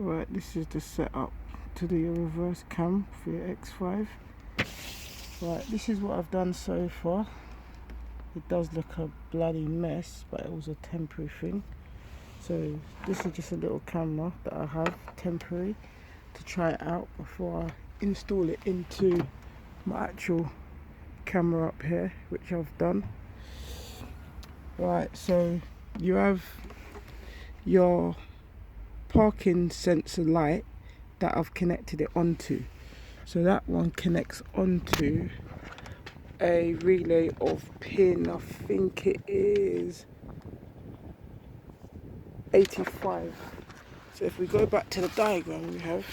Right, this is the setup to do your reverse cam for your X5. Right, this is what I've done so far. It does look a bloody mess, but it was a temporary thing. So this is just a little camera that I have temporary to try it out before I install it into my actual camera up here, which I've done. Right, so you have your parking sensor light that I've connected it onto. So that one connects onto a relay of pin, I think it is 85. So if we go back to the diagram, we have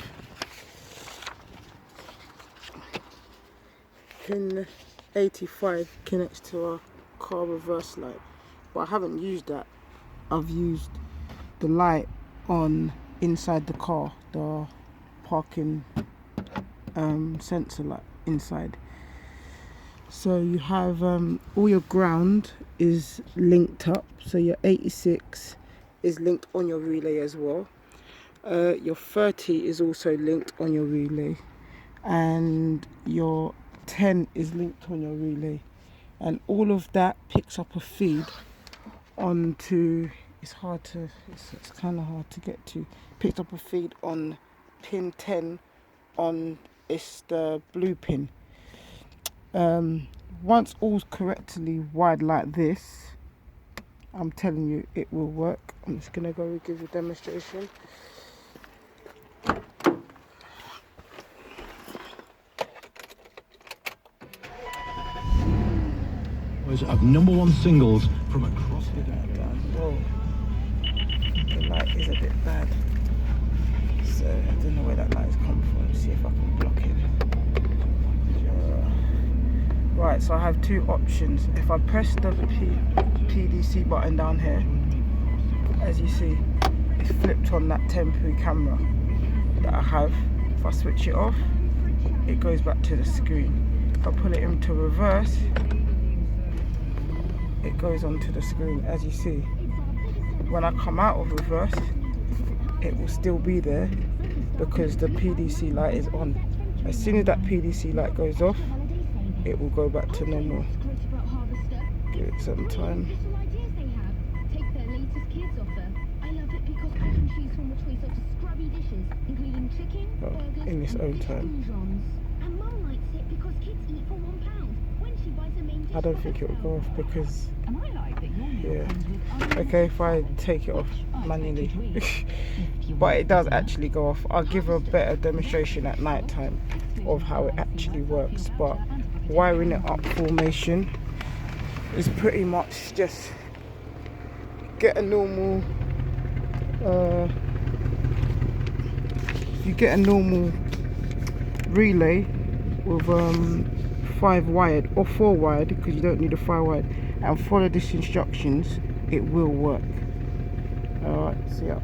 pin 85 connects to our car reverse light, but I haven't used that. I've used the light on inside the car, the parking sensor light inside. So you have all your ground is linked up, so your 86 is linked on your relay as well. Your 30 is also linked on your relay, and your 10 is linked on your relay, and all of that picks up a feed onto, it's kind of hard to get to, picks up a feed on pin 10 on, it's the blue pin. Once all's correctly wired like this, I'm telling you it will work. I'm just gonna go give you a demonstration. Of #1 singles from across the Whoa, the light is a bit bad, so I don't know where that light is coming from. See if I can block it. Right, so I have two options. If I press the PDC button down here, as you see, it's flipped on that temporary camera that I have. If I switch it off, it goes back to the screen. If I pull it into reverse, it goes onto the screen. As you see, when I come out of reverse, it will still be there because the PDC light is on. As soon as that PDC light goes off, it will go back to normal. Give it some time. Oh, in its own time. I don't think it will go off because, yeah. Okay, if I take it off manually, but it does actually go off. I'll give a better demonstration at night time of how it actually works, but wiring it up formation is pretty much just get a normal you get a normal relay with 5 wired or 4 wired, because you don't need a 5 wired, and follow these instructions, it will work. Alright, see ya.